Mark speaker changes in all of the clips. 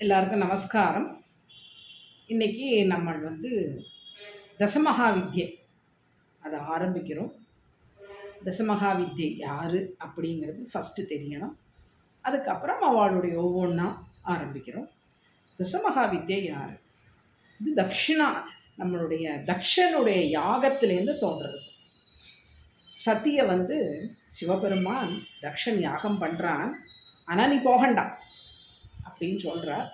Speaker 1: எல்லாருக்கும் நமஸ்காரம். இன்றைக்கி நம்ம தசமகா வித்யை அதை ஆரம்பிக்கிறோம். தசமகா வித்யை யார் அப்படிங்கிறது ஃபஸ்ட்டு தெரியணும். அதுக்கப்புறம் அவளுடைய ஒவ்வொன்றா ஆரம்பிக்கிறோம். தசமகா வித்யை யார்? இது நம்மளுடைய தக்ஷனுடைய யாகத்திலேருந்து தோன்றுறது. சதியை சிவபெருமான் தக்ஷன் யாகம் பண்ணுறான், ஆனால் நீ போகண்டாம் அப்படின்னு சொல்கிறார்.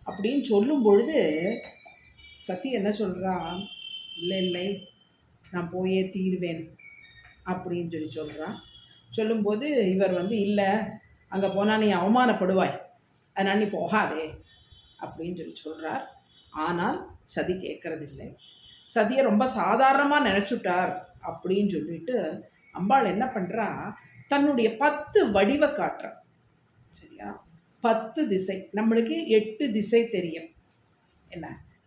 Speaker 1: அப்படின்னு சொல்லும் பொழுது சதி என்ன சொல்கிறா, இல்லை நான் போயே தீருவேன் அப்படின்னு சொல்கிறான். சொல்லும்போது இவர் இல்லை, அங்கே போனால் நீ அவமானப்படுவாய், அதனால் நீ போகாதே அப்படின்னு சொல்கிறார். ஆனால் சதி கேட்குறதில்லை. சதியை ரொம்ப சாதாரணமாக நினச்சுட்டார் அப்படின்னு சொல்லிட்டு அம்பாள் என்ன பண்ணுறா, தன்னுடைய 10 வடிவை காட்டுறா. சரியா? 10 திசை. நம்மளுக்கு 8 திசை தெரியும்.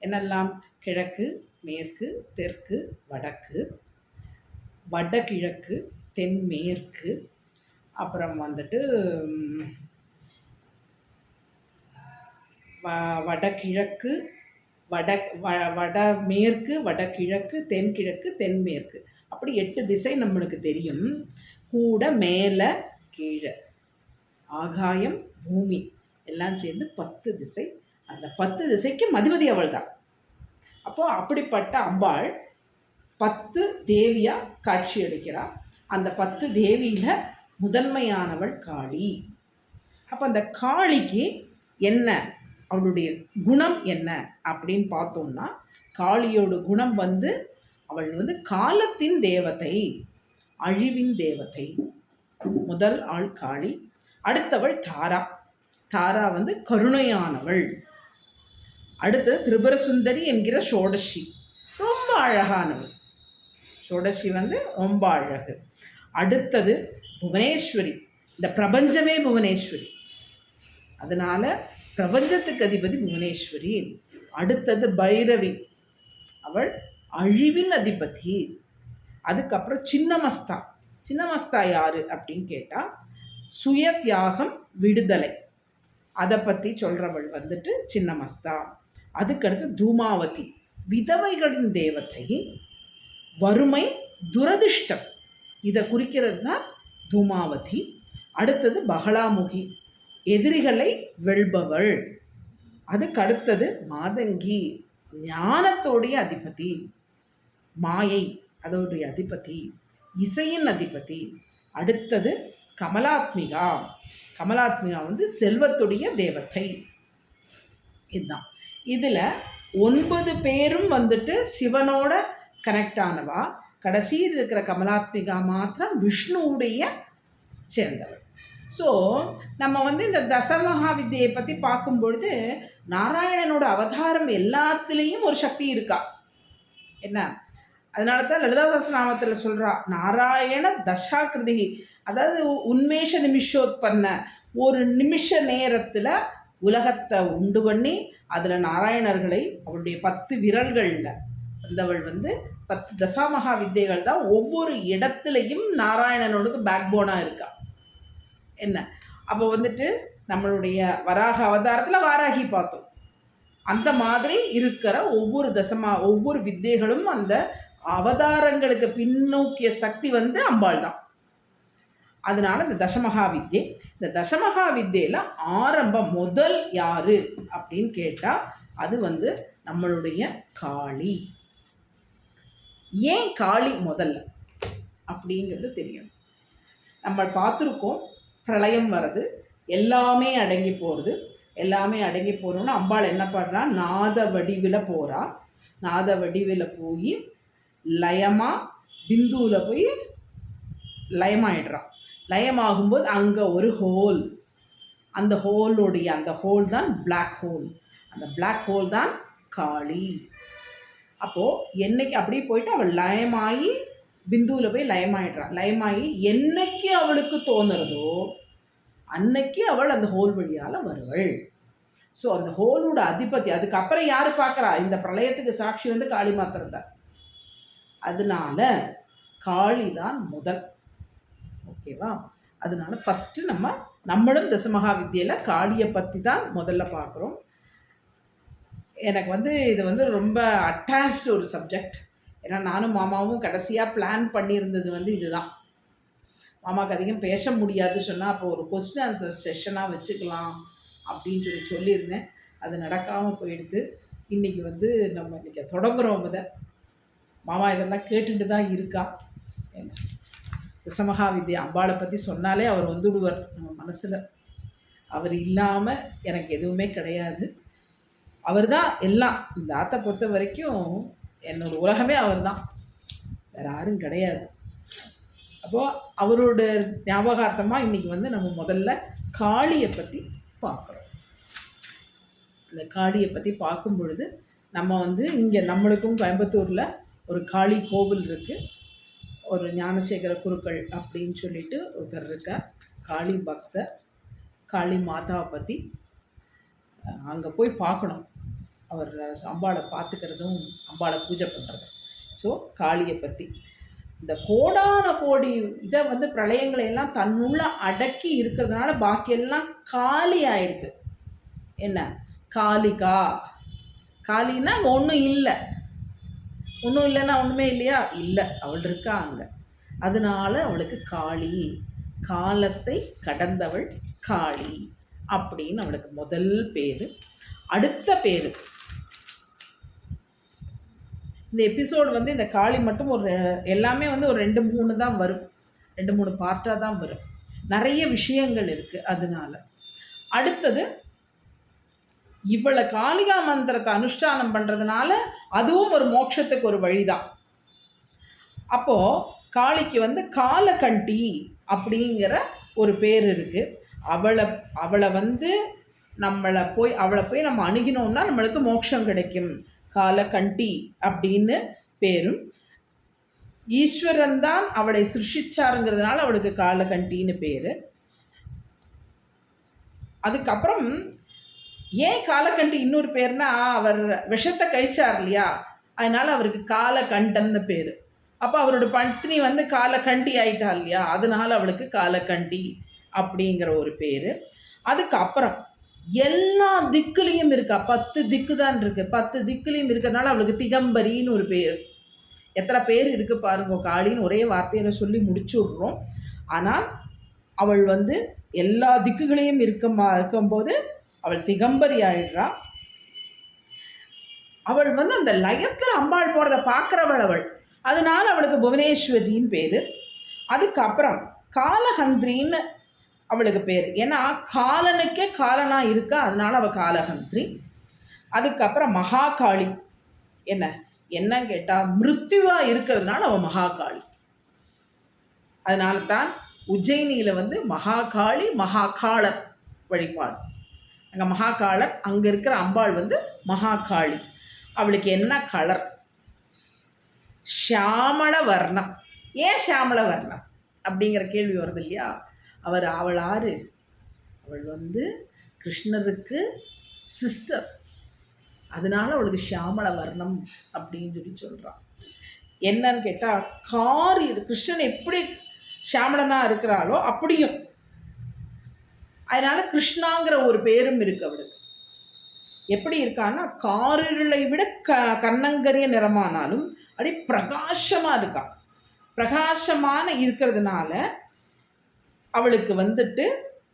Speaker 1: என்னெல்லாம்? கிழக்கு, மேற்கு, தெற்கு, வடக்கு, வடகிழக்கு, தென்மேற்கு, அப்புறம் வடகிழக்கு, வடமேற்கு, வடகிழக்கு, தென்கிழக்கு, தென்மேற்கு, அப்படி 8 திசை நம்மளுக்கு தெரியும். கூட மேலே கீழே ஆகாயம் பூமி எல்லாம் சேர்ந்து 10 திசை. அந்த 10 திசைக்கு மதிபதி அவள் தான். அப்போது அப்படிப்பட்ட அம்பாள் 10 தேவியாக காட்சி அளிக்கிறாள். அந்த 10 தேவியில் முதன்மையானவள் காளி. அப்போ அந்த காளிக்கு என்ன, அவளுடைய குணம் என்ன அப்படின்னு பார்த்தோம்னா, காளியோட குணம் அவள் காலத்தின் தேவதை, அழிவின் தேவதை. முதல் ஆள் காளி. அடுத்தவள் தாரா. தாரா கருணையானவள். அடுத்தது திரிபுர சுந்தரி என்கிற ஷோடசி, ரொம்ப அழகானவள். ஷோடசி ரொம்ப அழகு. அடுத்தது புவனேஸ்வரி, இந்த பிரபஞ்சமே புவனேஸ்வரி, அதனால பிரபஞ்சத்துக்கு அதிபதி புவனேஸ்வரி. அடுத்தது பைரவி, அவள் அழிவின் அதிபதி. அதுக்கப்புறம் சின்னமஸ்தா. சின்னமஸ்தா யார் அப்படின்னு கேட்டால், சுய தியாகம், விடுதலை, அதை பற்றி சொல்கிறவள் சின்னமஸ்தா. அதுக்கடுத்து தூமாவதி, விதவைகளின் தேவதை, வறுமை, துரதிர்ஷ்டம், இதை குறிக்கிறது தான் தூமாவதி. அடுத்தது பகலாமுகி, எதிரிகளை வெல்பவள். அதுக்கடுத்தது மாதங்கி, ஞானத்தோடைய அதிபதி, மாயை அதோடைய அதிபதி, இசையின் அதிபதி. அடுத்தது கமலாத்மிகா. கமலாத்மிகா செல்வத்துடைய தேவதை. இதுதான். இதில் 9 பேரும் சிவனோட கனெக்ட் ஆனவா. கடைசியில் இருக்கிற கமலாத்மிகா மாத்திரம் விஷ்ணுவுடைய சேர்ந்தவள். ஸோ நம்ம இந்த தசமகா வித்யை பற்றி பார்க்கும்பொழுது, நாராயணனோட அவதாரம் எல்லாத்துலேயும் ஒரு சக்தி இருக்கா. என்ன, அதனால தான் லலிதா சஹஸ்ரநாமத்தில் சொல்கிறா, நாராயண தசாகிருதி, அதாவது உன்மேஷ நிமிஷோத்பன்ன, ஒரு நிமிஷ நேரத்தில் உலகத்தை உண்டு பண்ணி அதில் நாராயணர்களை அவளுடைய 10 விரல்களில் வந்தவள் 10 தசாமகா வித்தைகள் தான் ஒவ்வொரு இடத்துலையும் நாராயணனோட பேக் போனாக இருக்கா. என்ன, அப்போ நம்மளுடைய வராக அவதாரத்தில் வாராகி பார்த்தோம். அந்த மாதிரி இருக்கிற ஒவ்வொரு வித்தைகளும் அந்த அவதாரங்களுக்கு பின்னோக்கிய சக்தி அம்பாள் தான். அதனால இந்த தசமகா வித்யை, இந்த தசமகா வித்தையில் ஆரம்பம் முதல் யார் அப்படின்னு கேட்டால், அது நம்மளுடைய காளி. ஏன் காளி முதல்ல அப்படிங்கிறது தெரியும். நம்ம பார்த்துருக்கோம், பிரளயம் வருது, எல்லாமே அடங்கி போகிறது. எல்லாமே அடங்கி போகணுன்னா அம்பாள் என்ன பண்ணுறா, நாத வடிவில் போகிறா. நாத வடிவில் போய் லயமாக பிந்துவில் போய் லயமாயிடுறான். லயமாகும்போது அங்கே ஒரு ஹோல், அந்த ஹோல் தான் பிளாக் ஹோல். அந்த பிளாக் ஹோல் தான் காளி. அப்போது என்னைக்கு அப்படியே போயிட்டு அவள் லயமாகி பிந்துவில் போய் லயமாயிடுறான். லயமாகி என்னைக்கு அவளுக்கு தோணுறதோ அன்னைக்கு அவள் அந்த ஹோல் வழியால் வருவள். ஸோ அந்த ஹோலோட அதிபதி. அதுக்கப்புறம் யார் பார்க்குறா, இந்த பிரளயத்துக்கு சாட்சி காளி மாத்திரம் தான். அதனால காளி தான் முதல். ஓகேவா? அதனால ஃபஸ்ட்டு நம்மளும் தசமகா வித்யையில் காளியை பற்றி தான் முதல்ல பார்க்குறோம். எனக்கு வந்து இது வந்து ரொம்ப அட்டாச்டு ஒரு சப்ஜெக்ட். ஏன்னா நானும் மாமாவும் கடைசியாக பிளான் பண்ணியிருந்தது வந்து இதுதான். மாமாவுக்கு அதிகம் பேச முடியாது சொன்னால் அப்போ ஒரு கொஸ்டின் ஆன்சர் செஷனாக வச்சுக்கலாம் அப்படின்னு சொல்லியிருந்தேன். அது நடக்காமல் போயிடுது. இன்றைக்கி வந்து நம்ம இன்றைக்கி தொடங்குகிறோம். மாமா இதெல்லாம் கேட்டுட்டு தான் இருக்கா. தசமகா வித்யா அம்பாளை பற்றி சொன்னாலே அவர் வந்துடுவார் நம்ம மனசில். அவர் இல்லாமல் எனக்கு எதுவுமே கிடையாது. அவர் தான் எல்லாம். இந்த ஆத்தை பொறுத்த வரைக்கும் என்னோடய உலகமே அவர் தான், வேறு யாரும் கிடையாது. அப்போது அவரோட ஞாபகார்த்தமாக இன்றைக்கி வந்து நம்ம முதல்ல காளியை பற்றி பார்க்குறோம். இந்த காளியை பற்றி பார்க்கும் பொழுது நம்ம வந்து இங்கே நம்மளுக்கும் கோயம்புத்தூரில் ஒரு காளி கோவில் இருக்குது. ஒரு ஞானசேகர குருக்கள் அப்படின்னு சொல்லிட்டு ஒருத்தர் இருக்கார், காளி பக்தர். காளி மாதாவை பற்றி அங்கே போய் பார்க்கணும். அவர் அம்பாளை பார்த்துக்கிறதும் அம்பாளை பூஜை பண்ணுறதும். ஸோ காளியை பற்றி இந்த கோடான கோடி இதை வந்து பிரளயங்களை எல்லாம் தன்னுள்ள அடக்கி இருக்கிறதுனால பாக்கியெல்லாம் காலி ஆயிடுது. என்ன காளிகா, காளின்னா அங்கே ஒன்றும் இல்லை. ஒன்றும் இல்லைன்னா ஒன்றுமே இல்லையா? இல்லை, அவள் இருக்கா அங்கே. அதனால அவளுக்கு காளி, காலத்தை கடந்தவள் காளி அப்படின்னு அவளுக்கு முதல் பேர். அடுத்த பேர், இந்த எபிசோடு வந்து இந்த காளி மட்டும் ஒரு எல்லாமே வந்து ஒரு 2-3 தான் வரும், 2-3 பார்ட்டாக தான் வரும். நிறைய விஷயங்கள் இருக்குது. அதனால அடுத்தது இவளை காளிகா மந்திரத்தை அனுஷ்டானம் பண்ணுறதுனால அதுவும் ஒரு மோட்சத்துக்கு ஒரு வழிதான். அப்போது காளிக்கு வந்து காலகண்டி அப்படிங்கிற ஒரு பேர் இருக்குது. அவளை வந்து அவளை போய் நம்ம அணுகினோம்னா நம்மளுக்கு மோட்சம் கிடைக்கும். காலகண்டி அப்படின்னு பேரும். ஈஸ்வரன் தான் அவளை சிருஷ்டிச்சாருங்கிறதுனால அவளுக்கு காலகண்டின்னு பேர். அதுக்கப்புறம் ஏன் காலகண்டி இன்னொரு பேர்னா, அவர் விஷத்தை கழிச்சார் இல்லையா, அதனால் அவருக்கு காலகண்டன்னு பேர். அப்போ அவரோட பத்னி வந்து காலகண்டி ஆயிட்டா இல்லையா, அதனால் அவளுக்கு காலகண்டி அப்படிங்கிற ஒரு பேர். அதுக்கப்புறம் எல்லா திக்குலேயும் இருக்கா, 10 திக்கு தான் இருக்குது. 10 திக்குலேயும் இருக்கிறதுனால அவளுக்கு திகம்பரின்னு ஒரு பேர். எத்தனை பேர் இருக்குது பாருங்க, காளின்னு ஒரே வார்த்தையில் சொல்லி முடிச்சுடுறோம். ஆனால் அவள் வந்து எல்லா திக்குகளையும் இருக்கும்போது அவள் திகம்பரி ஆயிடுறா. அவள் வந்து அந்த லயத்தில் அம்பாள் போகிறத பார்க்குறவள் அவள். அதனால அவளுக்கு புவனேஸ்வரின்னு பேர். அதுக்கப்புறம் காலஹந்திரின்னு அவளுக்கு பேர். ஏன்னா காலனுக்கே காலனாக இருக்கா, அதனால அவள் காலஹந்திரி. அதுக்கப்புறம் மகாகாளி. என்ன கேட்டால் மிருத்யுவாக இருக்கிறதுனால அவள் மகாகாளி. அதனால தான் உஜ்ஜயினியில் வந்து மகாகாளி மகாகாளர் வழிபாடு. அங்கே மகாகாளர், அங்கே இருக்கிற அம்பாள் வந்து மகாகாளி. அவளுக்கு என்ன கலர்? ஷியாமள வர்ணம். ஏன் ஷியாமள வர்ணம் அப்படிங்கிற கேள்வி வருது இல்லையா? அவள் ஆறு? அவள் வந்து கிருஷ்ணருக்கு சிஸ்டர். அதனால அவளுக்கு ஷியாமள வர்ணம் அப்படின்னு சொல்கிறான். என்னன்னு கேட்டால் கிருஷ்ணன் எப்படி ஷியாமளனாக இருக்கிறாளோ அப்படியும், அதனால் கிருஷ்ணாங்கிற ஒரு பேரும் இருக்குது அவளுக்கு. எப்படி இருக்கான்னா காரிருளை விட கண்ணங்கரிய நிறமானாலும் அப்படி பிரகாசமாக இருக்கா. பிரகாசமான இருக்கிறதுனால அவளுக்கு வந்துட்டு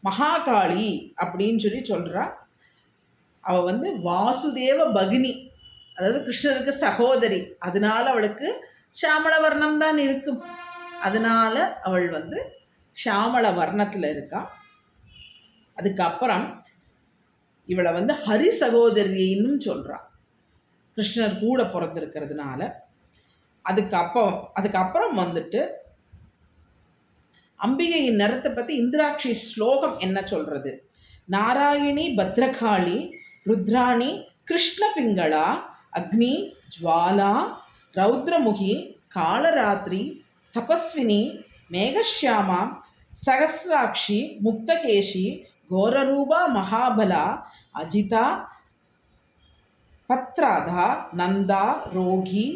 Speaker 1: மகாகாளி அப்படின்னு சொல்கிறா. அவள் வந்து வாசுதேவ பகினி, அதாவது கிருஷ்ணருக்கு சகோதரி. அதனால அவளுக்கு ஷியாமள வர்ணம் தான் இருக்கும். அதனால அவள் வந்து ஷியாமள வர்ணத்தில் இருக்கா. அதுக்கப்புறம் இவளை வந்து ஹரி சகோதரின்னு சொல்கிறான், கிருஷ்ணர் கூட பிறந்திருக்கிறதுனால. அதுக்கப்புறம் வந்துட்டு அம்பிகையின் நிறத்தை பற்றி இந்திராட்சி ஸ்லோகம் என்ன சொல்கிறது? நாராயணி பத்ரகாளி ருத்ராணி கிருஷ்ண பிங்களா அக்னி ஜுவாலா ரௌத்ரமுகி காலராத்திரி தபஸ்வினி மேகஷ்யாமா சகசிராட்சி முக்தகேஷி கோரரூபா மகாபலா அஜிதா பத்ராதா நந்தா ரோகி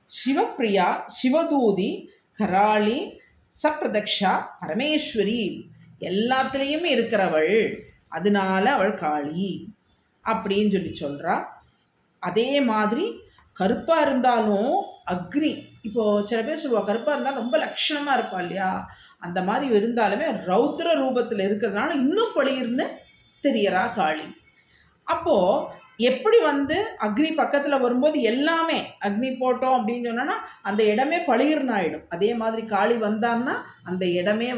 Speaker 1: சிவப்பிரியா சிவதூதி கராளி சப்ரதக்ஷா பரமேஸ்வரி எல்லாத்துலேயுமே இருக்கிறவள். அதனால அவள் காளி. அப்படின்னு சொல்கிறா. அதே மாதிரி கருப்பாக இருந்தாலும் அக்னி, இப்போது சில பேர் சொல்லுவாள் கருப்பாக இருந்தால் ரொம்ப லட்சணமாக இருப்பா இல்லையா, அந்த மாதிரி இருந்தாலுமே ரௌத்ர ரூபத்தில் இருக்கிறதுனால இன்னும் பளிர்னு தெரியறா காளி. அப்போது எப்படி அக்னி பக்கத்தில் வரும்போது எல்லாமே அக்னி போட்டோம் அப்படின்னு சொன்னோன்னா அந்த இடமே பளிர்னு ஆகிடும். அதே மாதிரி காளி வந்தான்னா அந்த இடமே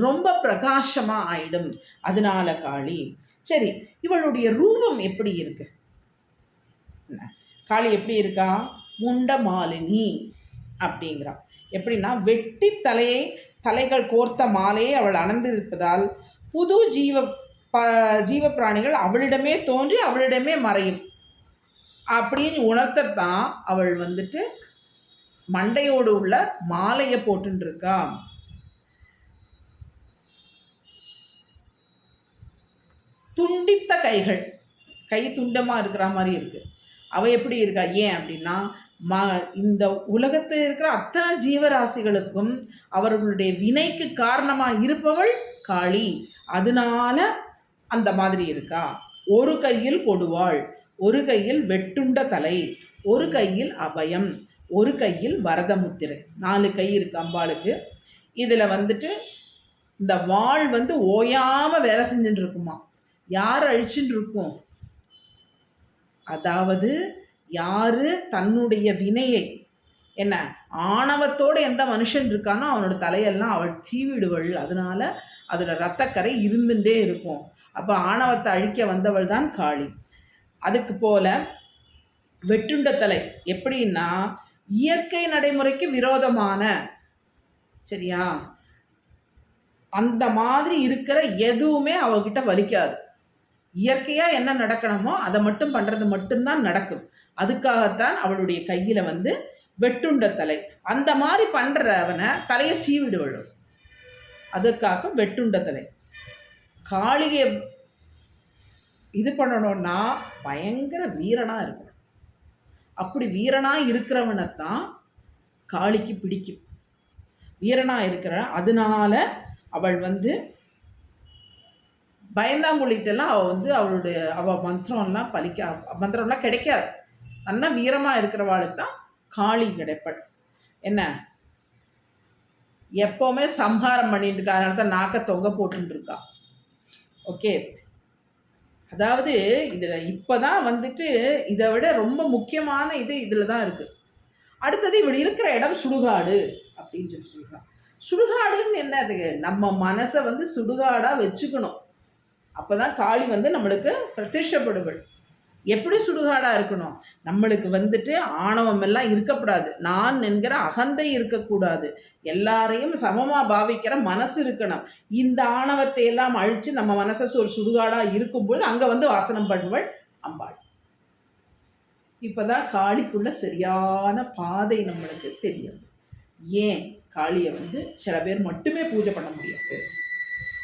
Speaker 1: ரொம்ப பிரகாசமாக ஆயிடும். அதனால காளி. சரி, இவளுடைய ரூபம் எப்படி இருக்கு? காளி எப்படி இருக்கா? முண்ட மாலினி அப்படிங்கிறா. எப்படின்னா வெட்டி தலைகள் கோர்த்த மாலையை அவள் அணிந்திருப்பதால் புது ஜீவ பிராணிகள் அவளிடமே தோன்றி அவளிடமே மறையும் அப்படின்னு உணர்த்தத்தான் அவள் மண்டையோடு உள்ள மாலையை போட்டுருக்கா. துண்டித்த கைகள், கை துண்டமாக இருக்கிற மாதிரி இருக்குது. அவள் எப்படி இருக்கா? ஏன் அப்படின்னா இந்த உலகத்தில் இருக்கிற அத்தனை ஜீவராசிகளுக்கும் அவர்களுடைய வினைக்கு காரணமாக இருப்பவள் காளி. அதனால அந்த மாதிரி இருக்கா. ஒரு கையில் கொடுவாள், ஒரு கையில் வெட்டுண்ட தலை, ஒரு கையில் அபயம், ஒரு கையில் வரதமுத்திரை. 4 கை இருக்கு அம்பாளுக்கு. இதில் இந்த வாள் ஓயாமல் வேலை செஞ்சுட்டு இருக்குமா. யார் அழிச்சுட்டு இருக்கும்? அதாவது யார் தன்னுடைய வினையை என்ன ஆணவத்தோடு எந்த மனுஷன் இருக்கானோ அவனோட தலையெல்லாம் அவள் தீவிடுவள். அதனால அதில் இரத்தக்கரை இருந்துட்டே இருக்கும். அப்போ ஆணவத்தை அழிக்க வந்தவள் தான் காளி. அதுக்கு போல வெட்டுண்ட தலை எப்படின்னா இயற்கை நடைமுறைக்கு விரோதமான, சரியா, அந்த மாதிரி இருக்கிற எதுவுமே அவகிட்ட வலிக்காது. இயற்கையாக என்ன நடக்கணுமோ அதை மட்டும் பண்ணுறது மட்டும்தான் நடக்கும். அதுக்காகத்தான் அவளுடைய கையில் வெட்டுண்ட தலை. அந்த மாதிரி பண்ணுறவனை தலையை சீவிடுவள். அதுக்காக வெட்டுண்ட தலை. காளியை இது பண்ணணும்னா பயங்கர வீரனாக இருக்கணும். அப்படி வீரனாக இருக்கிறவனைத்தான் காளிக்கு பிடிக்கும். வீரனாக இருக்கிற அதனால அவள் பயந்தாங்குழிட்டெல்லாம் அவள் மந்திரம்லாம் மந்திரம்லாம் கிடைக்காது. நல்லா வீரமாக இருக்கிறவாளுக்கு தான் காளி கிடைப்பள். என்ன எப்போவுமே சம்ஹாரம் பண்ணிட்டு இருக்கா. அதனால தான் நாக்க தொங்க போட்டுருக்கா. ஓகே, அதாவது இதில் இப்போ தான் இதை விட ரொம்ப முக்கியமான இது இதில் தான் இருக்குது. அடுத்தது இவள் இருக்கிற இடம் சுடுகாடு அப்படின்னு சொல்கிறான். சுடுகாடுன்னு என்ன? அது நம்ம மனசை சுடுகாடாக வச்சுக்கணும். அப்போ தான் காளி நம்மளுக்கு பிரத்யட்சப்படுவள். எப்படி சுடுகாடாக இருக்கணும்? நம்மளுக்கு ஆணவம் எல்லாம் இருக்கக்கூடாது. நான் என்கிற அகந்தை இருக்கக்கூடாது. எல்லாரையும் சமமாக பாவிக்கிற மனசு இருக்கணும். இந்த ஆணவத்தை எல்லாம் அழித்து நம்ம மனசை ஒரு சுடுகாடாக இருக்கும்போது அங்கே வாசனம் பண்ணுவள் அம்பாள். இப்போ தான் காளிக்குள்ள சரியான பாதை நம்மளுக்கு தெரியுது. ஏன் காளியை சில பேர் மட்டுமே பூஜை பண்ண முடியாது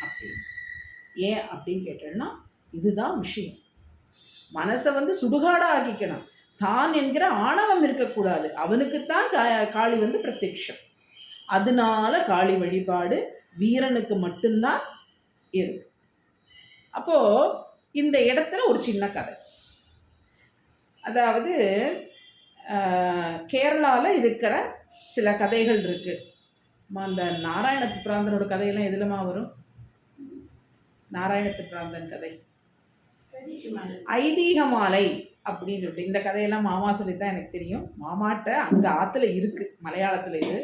Speaker 1: அப்படின்னு. ஏன் அப்படின்னு கேட்டோன்னா இதுதான் விஷயம். மனசை சுடுகாடாக ஆக்கிக்கணும். தான் என்கிற ஆணவம் இருக்கக்கூடாது. அவனுக்குத்தான் காளி பிரத்யக்ஷம். அதனால காளி வழிபாடு வீரனுக்கு மட்டும்தான் இருக்கு. அப்போது இந்த இடத்துல ஒரு சின்ன கதை. அதாவது கேரளாவில் இருக்கிற சில கதைகள் இருக்குது. அந்த நாராயணத்து பிராந்தனோட கதையெல்லாம் எதுலமா வரும்? நாராயணத்து பிராந்தன் கதை ஐதீக மாலை அப்படின்னு சொல்லிட்டு இந்த கதையெல்லாம் மாமா சொல்லித்தான் எனக்கு தெரியும். மாமாட்ட அங்கே ஆற்றுல இருக்குது, மலையாளத்தில். இது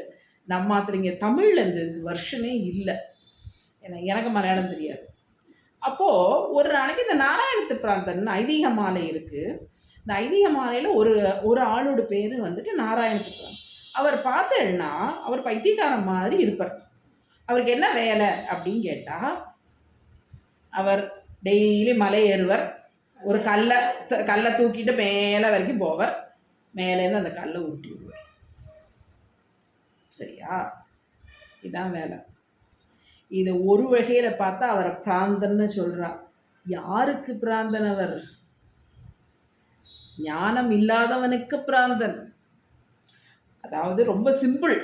Speaker 1: நம்ம ஆற்றுல இங்கே தமிழில் இருந்ததுக்கு வருஷமே இல்லை. எனக்கு மலையாளம் தெரியாது. அப்போது ஒரு நாளைக்கு இந்த நாராயணத்து பிராந்தன் ஐதீக மாலை இருக்குது. இந்த ஐதீக மாலையில் ஒரு ஆளோட பேர் நாராயணத்து பிராந்தன். அவர் பார்த்தேன்னா அவர் பைத்தியக்காரன் மாதிரி இருப்பார். அவருக்கு என்ன வேலை அப்படின்னு கேட்டால், அவர் டெய்லி மலை ஏறுவர். ஒரு கல்லை தூக்கிட்டு மேலே வரைக்கும் போவார். மேலேருந்து அந்த கல்லை உருட்டி விடுவார். சரியா? இதுதான் வேலை. இது ஒரு வகையில் பார்த்தா அவரை பிராந்தன்னு சொல்கிறா. யாருக்கு பிராந்தன்? அவர் ஞானம் இல்லாதவனுக்கு பிராந்தன். அதாவது ரொம்ப சிம்பிள்.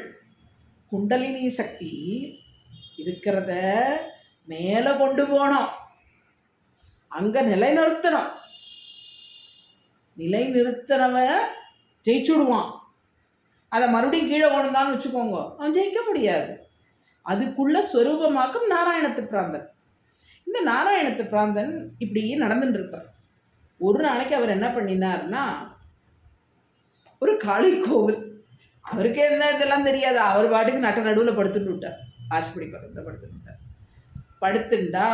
Speaker 1: குண்டலினி சக்தி இருக்கிறத மேலே கொண்டு போனோம், அங்கே நிலைநிறுத்தணும். நிலை நிறுத்தினவன் ஜெயிச்சுடுவான். அதை மறுபடியும் கீழே கொண்டான்னு வச்சுக்கோங்க, அவன் ஜெயிக்க முடியாது. அதுக்குள்ள ஸ்வரூபமாக்கும் நாராயணத்து பிராந்தன். இந்த நாராயணத்து பிராந்தன் இப்படியே நடந்துட்டு இருப்பார். ஒரு நாளைக்கு அவர் என்ன பண்ணினார்னா, ஒரு காளி கோவில், அவருக்கு என்ன இதெல்லாம் தெரியாது, அவர் பாட்டுக்கு நடுவில் படுத்துட்டு விட்டார். ஆசைப்படி பக்கத்தில் படுத்துட்டு விட்டார். படுத்துண்டா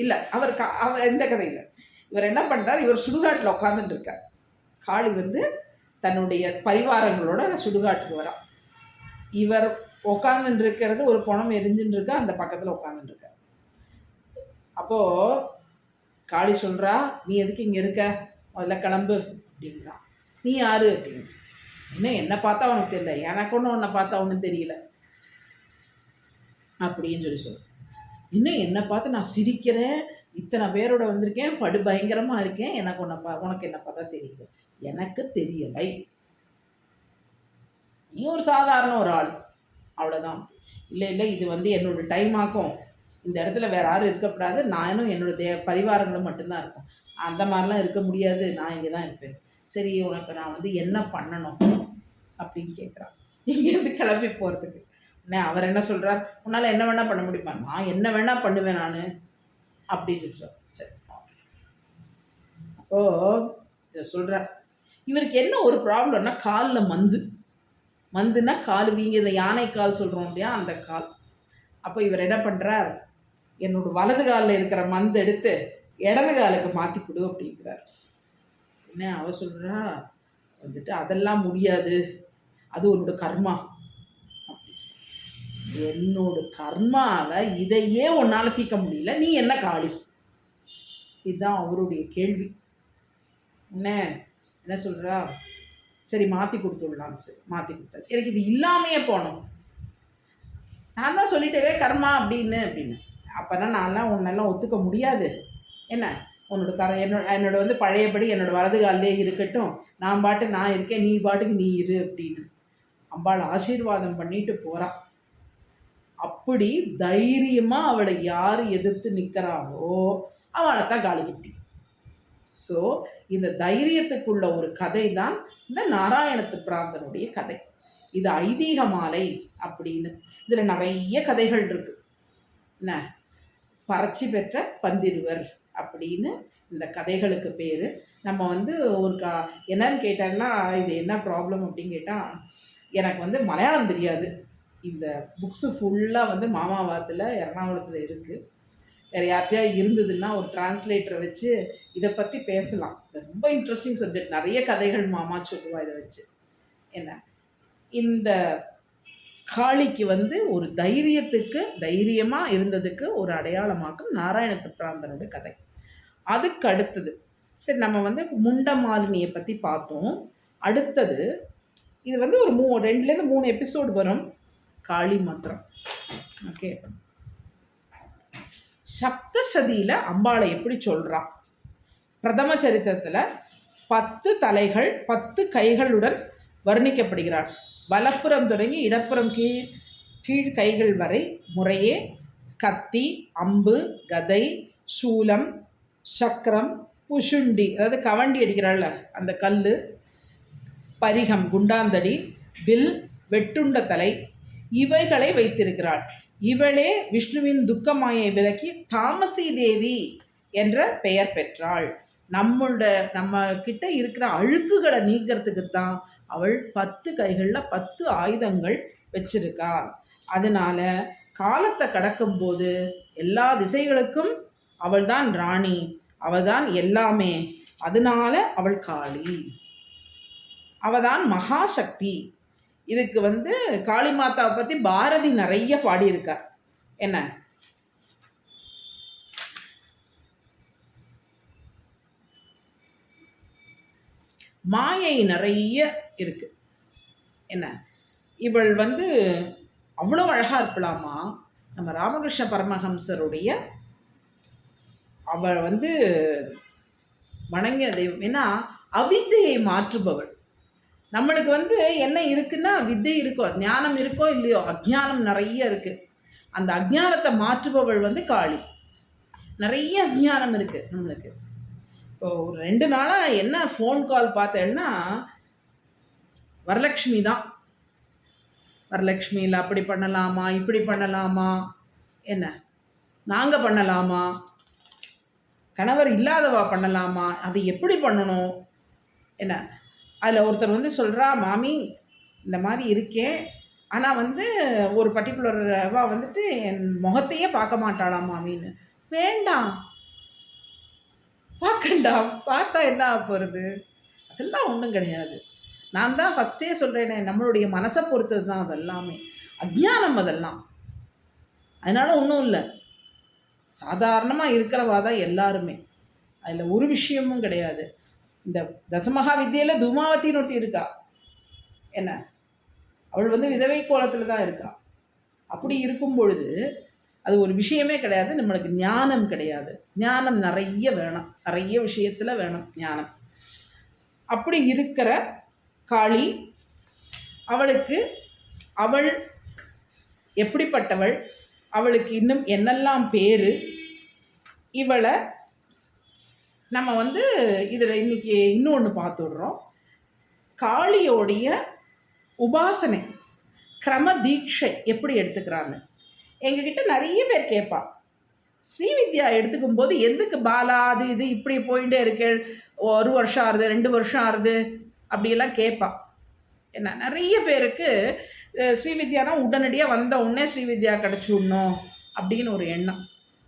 Speaker 1: இல்லை, அவர் எந்த கதையில் இவர் என்ன பண்ணுறார், இவர் சுடுகாட்டில் உட்காந்துட்டு இருக்கார். காளி வந்து தன்னுடைய பரிவாரங்களோட சுடுகாட்டுக்கு வரா. இவர் உட்காந்துட்டு இருக்கிறது ஒரு பணம் எரிஞ்சுட்டு இருக்கா, அந்த பக்கத்தில் உட்காந்துட்டு இருக்கார். அப்போது காளி சொல்கிறா, நீ எதுக்கு இங்கே இருக்க, முதல்ல கிளம்பு அப்படிங்கிறா. நீ யாரு அப்படின்னு. இன்னும் என்னை பார்த்தா உனக்கு தெரியல, எனக்கு ஒன்றும் உன்னை பார்த்தா ஒன்றும் தெரியல அப்படின்னு சொல்லி இன்னும் என்னை பார்த்து நான் சிரிக்கிறேன், இத்தனை பேரோட வந்திருக்கேன், படு பயங்கரமாக இருக்கேன், எனக்கு உனக்கு என்ன பார்த்தா தெரியல. எனக்கு தெரியலை, நீ ஒரு சாதாரண ஒரு ஆள், அவ்வளோதான். இல்லை இல்லை, இது வந்து என்னோட டைம் ஆகும், இந்த இடத்துல வேறு யாரும் இருக்கக்கூடாது, நானும் என்னோட பரிவாரங்களும் மட்டும்தான் இருக்கும், அந்த மாதிரிலாம் இருக்க முடியாது, நான் இங்கே தான் இருப்பேன். சரி, உனக்கு நான் வந்து என்ன பண்ணணும் அப்படின்னு கேட்குறான், இங்கேருந்து கிளம்பி போகிறதுக்கு. அவர் என்ன சொல்கிறார், உன்னால் என்ன வேணால் பண்ண முடியுமா, நான் என்ன வேணால் பண்ணுவேன் நான் அப்படின்னு சொல்கிறார். சரி, அப்போது இதை சொல்கிறார். இவருக்கு என்ன ஒரு ப்ராப்ளம்னா, காலில் மந்துன்னா கால் வீங்க, யானை கால் சொல்கிறோம் இல்லையா, அந்த கால். அப்போ இவர் என்ன பண்ணுறார், என்னோட வலது காலில் இருக்கிற மந்து எடுத்து இடது காலுக்கு மாற்றி கொடு அப்படிங்கிறார். என்ன அவ சொல்கிறா வந்துட்டு, அதெல்லாம் முடியாது, அது உன்னோட கர்மா. என்னோட கர்மாவை இதையே உன்னால் தீர்க்க முடியல, நீ என்ன காளி? இதுதான் அவருடைய கேள்வி. என்ன சொல்கிறா, சரி மாற்றி கொடுத்துடலாம். சரி மாற்றி கொடுத்தாச்சு, எனக்கு இது இல்லாமையே போனோம், நான் தான் சொல்லிட்டே கர்மா அப்படின்னு. அப்போனா நான்லாம் உன்னெல்லாம் ஒத்துக்க முடியாது. என்ன உன்னோட என்னோட வந்து பழையபடி என்னோட வலது காலிலே இருக்கட்டும், நான் இருக்கேன், நீ பாட்டுக்கு நீ இரு அப்படின்னு அம்பாள் ஆசீர்வாதம் பண்ணிட்டு போகிறான். அப்படி தைரியமாக அவளை யார் எதிர்த்து நிற்கிறாளோ அவளை தான் காளிக்கு பிடிக்கும். ஸோ இந்த தைரியத்துக்குள்ள ஒரு கதை தான் இந்த நாராயணத்து பிராந்தனுடைய கதை. இது ஐதீக மாலை அப்படின்னு. இதில் நிறைய கதைகள் இருக்கு. என்ன, பறச்சி பெற்ற பந்திருவர் அப்படின்னு இந்த கதைகளுக்கு பேர். நம்ம வந்து ஒரு என்னன்னு கேட்டாங்கன்னா, இது என்ன ப்ராப்ளம் அப்படின்னு கேட்டால், எனக்கு வந்து மலையாளம் தெரியாது. இந்த புக்ஸு ஃபுல்லாக வந்து மாமாவாத்தில் எர்ணாகுளத்தில் இருக்குது. வேறு யார்கிட்டயா இருந்ததுன்னா ஒரு டிரான்ஸ்லேட்டரை வச்சு இதை பற்றி பேசலாம். ரொம்ப இன்ட்ரெஸ்டிங் சப்ஜெக்ட், நிறைய கதைகள் மாமா சொல்லுவா இதை வச்சு. என்ன, இந்த காளிக்கு வந்து ஒரு தைரியமாக இருந்ததுக்கு ஒரு அடையாளமாக்கும் நாராயணத்து பிராந்தனோட கதை. அதுக்கு அடுத்தது சரி, நம்ம வந்து முண்டமாலினியை பற்றி பார்த்தோம். அடுத்தது இது வந்து ஒரு 2-3 எபிசோடு வரும். காளி மாத்திரம். ஓகே, சப்தசதியில் அம்பாளை எப்படி சொல்கிறா? பிரதம சரித்திரத்தில் 10 தலைகள் 10 கைகளுடன் வர்ணிக்கப்படுகிறாள். வலப்புறம் தொடங்கி இடப்புறம் கீழ் கைகள் வரை முறையே கத்தி, அம்பு, கதை, சூலம், சக்கரம், புஷுண்டி, அதாவது கவண்டி அடிக்கிறாள் அந்த கல், பரிகம் குண்டாந்தடி, வில், வெட்டுண்ட தலை, இவைகளை வைத்திருக்கிறாள். இவளே விஷ்ணுவின் துக்கமாயை விலக்கி தாமசி தேவி என்ற பெயர் பெற்றாள். நம்ம கிட்ட இருக்கிற அழுக்குகளை நீக்கிறதுக்கு தான் அவள் 10 கைகளில் 10 ஆயுதங்கள் வச்சிருக்கா. அதனால காலத்தை கடக்கும்போது எல்லா திசைகளுக்கும் அவள் தான் ராணி, அவள் தான் எல்லாமே. அதனால அவள் காளி, அவள் தான் மகாசக்தி. இதுக்கு வந்து காளி மாதாவை பற்றி பாரதி நிறைய பாடியிருக்கார். என்ன, மாயை நிறைய இருக்கு. என்ன, இவள் வந்து அவ்வளோ அழகாக இருப்பலாமா. நம்ம ராமகிருஷ்ண பரமஹம்சருடைய அவள் வந்து வணங்கிய தெய்வம். ஏன்னா அவித்தையை மாற்றுபவள். நம்மளுக்கு வந்து என்ன இருக்குன்னா, வித்தை இருக்கோ, ஞானம் இருக்கோ இல்லையோ, அஜ்ஞானம் நிறைய இருக்குது. அந்த அஜ்ஞானத்தை மாற்றுபவள் வந்து காளி. நிறைய அஜ்ஞானம் இருக்குது நம்மளுக்கு. இப்போ ஒரு 2 நாளாக என்ன ஃபோன் கால் பார்த்தேன்னா வரலக்ஷ்மி தான். வரலக்ஷ்மியில் அப்படி பண்ணலாமா, இப்படி பண்ணலாமா, என்ன நாங்கள் பண்ணலாமா, கணவர் இல்லாதவா பண்ணலாமா, அது எப்படி பண்ணணும், என்ன அதில் ஒருத்தர் வந்து சொல்கிறா, மாமி இந்த மாதிரி இருக்கேன், ஆனால் வந்து ஒரு பர்டிகுலர்வா வந்துட்டு என் முகத்தையே பார்க்க மாட்டாளாம் மாமின்னு. வேண்டாம், பார்க்கண்டாம், பார்த்தா என்ன ஆக போகிறது, அதெல்லாம் ஒன்றும் கிடையாது. நான் தான் ஃபஸ்ட்டே சொல்கிறேனே, நம்மளுடைய மனசை பொறுத்தது தான் அதெல்லாமே, அஜ்ஞானம் அதெல்லாம். அதனால் ஒன்றும் இல்லை, சாதாரணமாக இருக்கிறவா தான் எல்லாருமே, அதில் ஒரு விஷயமும் கிடையாது. இந்த தசமகா வித்தியில் தூமாவத்தின்னு ஒருத்தி இருக்கா, என்ன அவள் வந்து விதவை கோலத்தில் தான் இருக்கா. அப்படி இருக்கும் பொழுது அது ஒரு விஷயமே கிடையாது. நம்மளுக்கு ஞானம் கிடையாது. ஞானம் நிறைய வேணும், நிறைய விஷயத்தில் வேணும் ஞானம். அப்படி இருக்கிற காளி, அவளுக்கு அவள் எப்படிப்பட்டவள், அவளுக்கு இன்னும் என்னெல்லாம் பேர், இவளை நம்ம வந்து இதில் இன்றைக்கி இன்னொன்று பார்த்துடுறோம். காளியோடைய உபாசனை கிரம தீட்சை எப்படி எடுத்துக்கிறாங்க. எங்ககிட்ட நிறைய பேர் கேட்பா, ஸ்ரீவித்யா எடுத்துக்கும் போது எதுக்கு பாலா அது இது இப்படி போயிட்டே இருக்கேள், 1 வருஷம் ஆறுது 2 வருஷம் ஆறுது அப்படியெல்லாம் கேட்பா. என்ன நிறைய பேருக்கு ஸ்ரீவித்யானா உடனடியாக வந்த உடனே ஸ்ரீவித்யா கிடச்சிடணும் அப்படின்னு ஒரு எண்ணம்.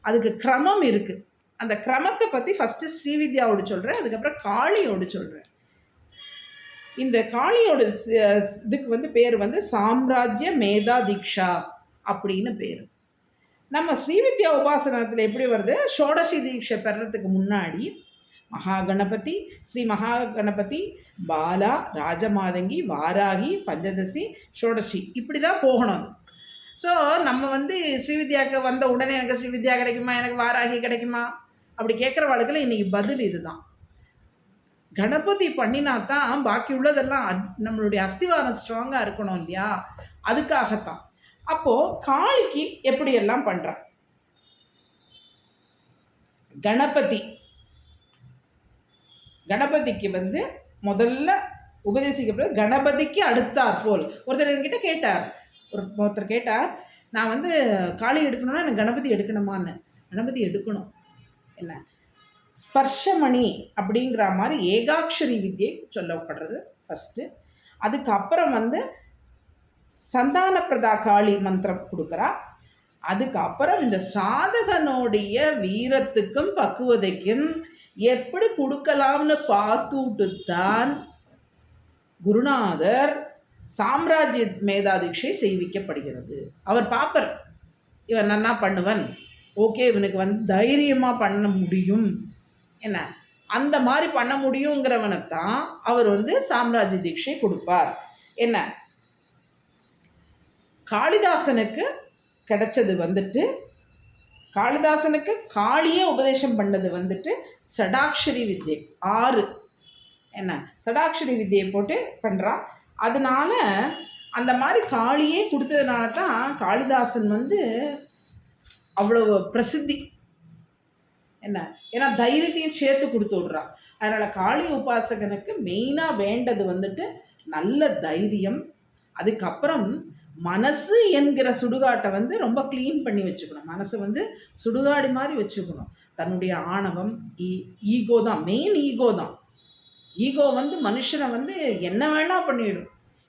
Speaker 1: அதுக்கு கிரமம் இருக்குது. அந்த கிரமத்தை பற்றி ஃபஸ்ட்டு ஸ்ரீவித்யாவோடு சொல்கிறேன், அதுக்கப்புறம் காளியோடு சொல்கிறேன். இந்த காளியோட இதுக்கு வந்து பேர் வந்து சாம்ராஜ்ய மேதா தீக்ஷா அப்படின்னு பேர். நம்ம ஸ்ரீவித்யா உபாசனத்தில் எப்படி வருது, ஷோடசி தீட்சை பெறறதுக்கு முன்னாடி மகாகணபதி, ஸ்ரீ மகாகணபதி, பாலா, ராஜமாதங்கி, வாராகி, பஞ்சதசி, ஷோடசி இப்படி தான் போகணும். ஸோ நம்ம வந்து ஸ்ரீவித்யாவுக்கு வந்த உடனே எனக்கு ஸ்ரீவித்யா கிடைக்குமா, எனக்கு வாராகி கிடைக்குமா அப்படி கேட்குற வாழ்க்கையில் இன்றைக்கி பதில் இது தான். கணபதி பண்ணினா தான் பாக்கி உள்ளதெல்லாம் நம்மளுடைய அஸ்திவாரம் ஸ்ட்ராங்காக இருக்கணும் இல்லையா, அதுக்காகத்தான். அப்போது காளிக்கு எப்படியெல்லாம் பண்ணுறா, கணபதிக்கு வந்து முதல்ல உபதேசிக்கப்படும். கணபதிக்கு அடுத்தாற் போல் ஒருத்தர் என்கிட்ட கேட்டார், ஒருத்தர் கேட்டார், நான் வந்து காளி எடுக்கணும்னா எனக்கு கணபதி எடுக்கணுமான்னு. கணபதி எடுக்கணும். என்ன ஸ்பர்ஷமணி அப்படிங்கிற மாதிரி ஏகாட்சரி வித்தியை சொல்லப்படுறது ஃபஸ்ட்டு. அதுக்கப்புறம் வந்து சந்தானப்பிரதா காளி மந்திரம் கொடுக்குறா. அதுக்கப்புறம் இந்த சாதகனுடைய வீரத்துக்கும் பக்குவதைக்கும் எப்படி கொடுக்கலாம்னு பார்த்துட்டு தான் குருநாதர் சாம்ராஜ்ய மேதாதீட்சை செய்விக்கப்படுகிறது. அவர் பாப்பர், இவன் நன்னா பண்ணுவன், ஓகே இவனுக்கு வந்து தைரியமாக பண்ண முடியும், என்ன அந்த மாதிரி பண்ண முடியுங்கிறவனைத்தான் அவர் வந்து சாம்ராஜ்ய தீட்சை கொடுப்பார். என்ன காளிதாசனுக்கு கிடைச்சது வந்துட்டு, காளிதாசனுக்கு காளியே உபதேசம் பண்ணது வந்துட்டு சடாக்ஷரி வித்யை 6, என்ன சடாக்ஷரி வித்தியை போட்டு பண்ணுறான். அதனால அந்த மாதிரி காளியே கொடுத்ததுனால தான் காளிதாசன் வந்து அவ்வளோ பிரசித்தி. என்ன ஏன்னா தைரியத்தையும் சேர்த்து கொடுத்து விட்றான். அதனால் காளி உபாசகனுக்கு மெயினாக வேண்டது வந்துட்டு நல்ல தைரியம். அதுக்கப்புறம் மனசு என்கிற சுடுகாட்டை வந்து ரொம்ப க்ளீன் பண்ணி வச்சுக்கணும். மனசை வந்து சுடுகாடு மாதிரி வச்சுக்கணும். தன்னுடைய ஆணவம், ஈகோ தான் மெயின். ஈகோ வந்து மனுஷனை வந்து என்ன வேணால் பண்ணிவிடும்.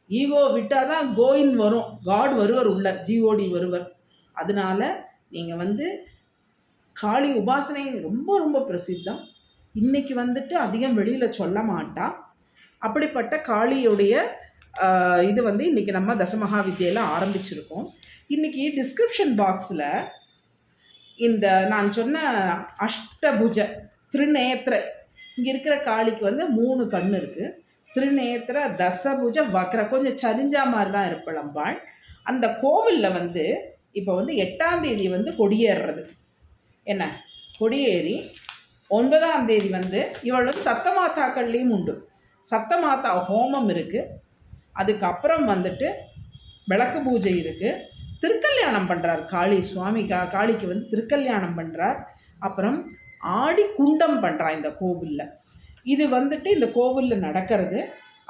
Speaker 1: ஈகோ விட்டால் தான் கோயின் வரும், காட் வருவர், உள்ள ஜிஓடி வருவர். அதனால் நீங்கள் வந்து காளி உபாசனை ரொம்ப ரொம்ப பிரசித்தம். இன்றைக்கி வந்துட்டு அதிகம் வெளியில் சொல்ல மாட்டா. அப்படிப்பட்ட காளியுடைய இது வந்து இன்றைக்கி நம்ம தசமகா வித்தியில் ஆரம்பிச்சிருக்கோம். இன்றைக்கி டிஸ்கிரிப்ஷன் பாக்ஸில் இந்த நான் சொன்ன அஷ்டபுஜ திருநேத்திர, இங்கே இருக்கிற காளிக்கு வந்து 3 கண் இருக்குது. திருநேத்திர தசபுஜ வக்ர, கொஞ்சம் சரிஞ்சா மாதிரி தான் இருப்பளம்பாள். அந்த கோவிலில் வந்து இப்போ வந்து 8ஆம் தேதி வந்து கொடியேறுறது. என்ன கொடியேறி 9ஆம் தேதி வந்து இவள் வந்து சப்தமாதாக்கள்லேயும் உண்டு. சப்தமாதா ஹோமம் இருக்குது. அதுக்கப்புறம் வந்துட்டு விளக்கு பூஜை இருக்குது. திருக்கல்யாணம் பண்ணுறார் காளி சுவாமி. காளிக்கு வந்து திருக்கல்யாணம் பண்ணுறார். அப்புறம் ஆடி குண்டம் பண்ணுறான் இந்த கோவிலில். இது வந்துட்டு இந்த கோவிலில் நடக்கிறது.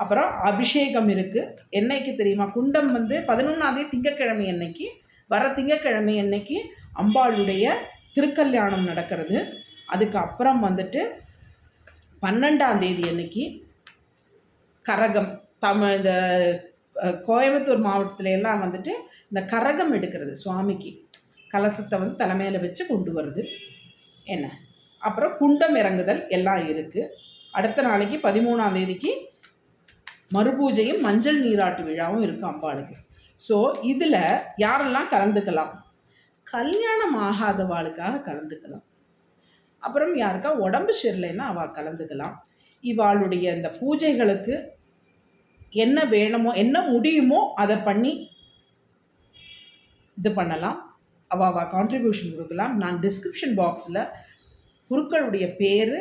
Speaker 1: அப்புறம் அபிஷேகம் இருக்குது. என்னைக்கு தெரியுமா? குண்டம் வந்து 11ஆம் திங்கக்கிழமை அன்னைக்கு, வர திங்கக்கிழமை அன்னைக்கு அம்பாளுடைய திருக்கல்யாணம் நடக்கிறது. அதுக்கப்புறம் வந்துட்டு 12ஆம் தேதி அன்னைக்கு கரகம், இந்த கோயம்புத்தூர் மாவட்டத்துல எல்லாம் வந்துட்டு இந்த கரகம் எடுக்கிறது, சுவாமிக்கு கலசத்தை வந்து தலைமையில் வச்சு கொண்டு வருது என்ன. அப்புறம் குண்டம் இறங்குதல் எல்லாம் இருக்குது. அடுத்த நாளைக்கு 13ஆம் தேதிக்கு மறுபூஜையும் மஞ்சள் நீராட்டு விழாவும் இருக்குது அம்பாளுக்கு. ஸோ இதில் யாரெல்லாம் கலந்துக்கலாம்? கல்யாணம் ஆகாதவாளுக்காக கலந்துக்கலாம். அப்புறம் யாருக்கா உடம்பு சரியில்லைன்னா அவள் கலந்துக்கலாம். இவாளுடைய இந்த பூஜைகளுக்கு என்ன வேணுமோ, என்ன முடியுமோ அதை பண்ணி இது பண்ணலாம். அவள் கான்ட்ரிபியூஷன் கொடுக்கலாம். நான் டிஸ்கிரிப்ஷன் பாக்ஸில் குருக்களுடைய பேர்,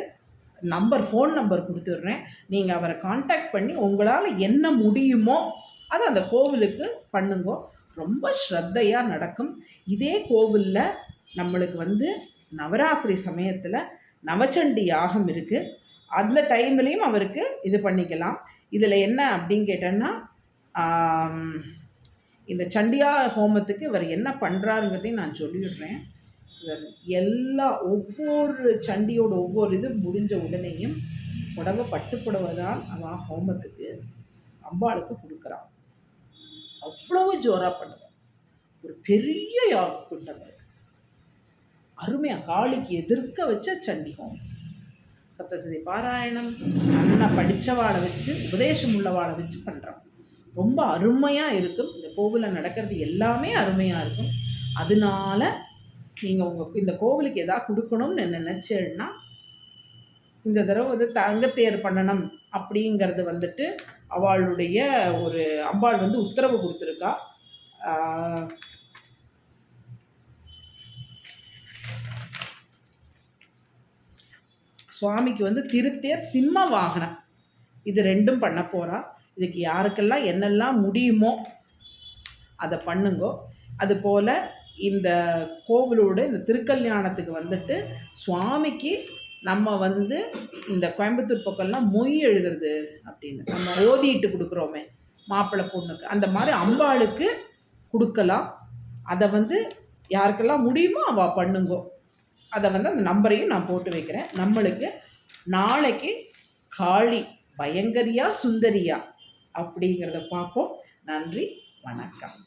Speaker 1: நம்பர், ஃபோன் நம்பர் கொடுத்துட்றேன். நீங்கள் அவரை காண்டாக்ட் பண்ணி உங்களால் என்ன முடியுமோ அதை அந்த கோவிலுக்கு பண்ணுங்கோ. ரொம்ப ஸ்ரத்தையாக நடக்கும். இதே கோவிலில் நம்மளுக்கு வந்து நவராத்திரி சமயத்தில் நவச்சண்டி யாகம் இருக்குது. அந்த டைம்லேயும் அவருக்கு இது பண்ணிக்கலாம். இதில் என்ன அப்படின்னு கேட்டோன்னா, இந்த சண்டியா ஹோமத்துக்கு இவர் என்ன பண்ணுறாருங்கிறதையும் நான் சொல்லிடுறேன். ஒவ்வொரு சண்டியோட ஒவ்வொரு இது முடிஞ்ச உடனேயும் புடவை, பட்டு புடவை தான் அவன் ஹோமத்துக்கு அம்பாளுக்கு கொடுக்குறான். அவ்வளவு ஜோராக பண்ணுவான். ஒரு பெரிய யாக கூட்டம் இருக்கு. அருமையாக காளிக்கு எதிர்க்க வச்ச சண்டி ஹோமம். சப்தசதி பாராயணம் நல்லா படித்தவாளை வச்சு, உபதேசம் உள்ளவாளை வச்சு பண்ணுறான். ரொம்ப அருமையாக இருக்கும். இந்த கோவிலில் நடக்கிறது எல்லாமே அருமையாக இருக்கும். அதனால நீங்கள் இந்த கோவிலுக்கு எதாவது கொடுக்கணும்னு நினச்சேன்னா, இந்த தடவை வந்து தங்கத்தேர் பண்ணணும் அப்படிங்கிறது வந்துட்டு அவளுடைய ஒரு அம்பாள் வந்து உத்தரவு கொடுத்துருக்கா. சுவாமிக்கு வந்து திருத்தேர், சிம்ம வாகனம், இது ரெண்டும் பண்ண போகிறா. இதுக்கு யாருக்கெல்லாம் என்னெல்லாம் முடியுமோ அதை பண்ணுங்கோ. அதுபோல் இந்த கோவிலோட இந்த திருக்கல்யாணத்துக்கு வந்துட்டு சுவாமிக்கு நம்ம வந்து இந்த கோயம்புத்தூர் பக்கம்லாம் மொய் எழுதுறது அப்படின்னு நம்ம ஓதிட்டு கொடுக்குறோமே மாப்பிள்ளை பொண்ணுக்கு, அந்த மாதிரி அம்பாளுக்கு கொடுக்கலாம். அதை வந்து யாருக்கெல்லாம் முடியுமோ அவள் பண்ணுங்கோ. அதை வந்து அந்த நம்பரையும் நான் போட்டு வைக்கிறேன். நம்மளுக்கு நாளைக்கு காளி பயங்கரியா சுந்தரியா அப்படிங்கிறத பார்ப்போம். நன்றி, வணக்கம்.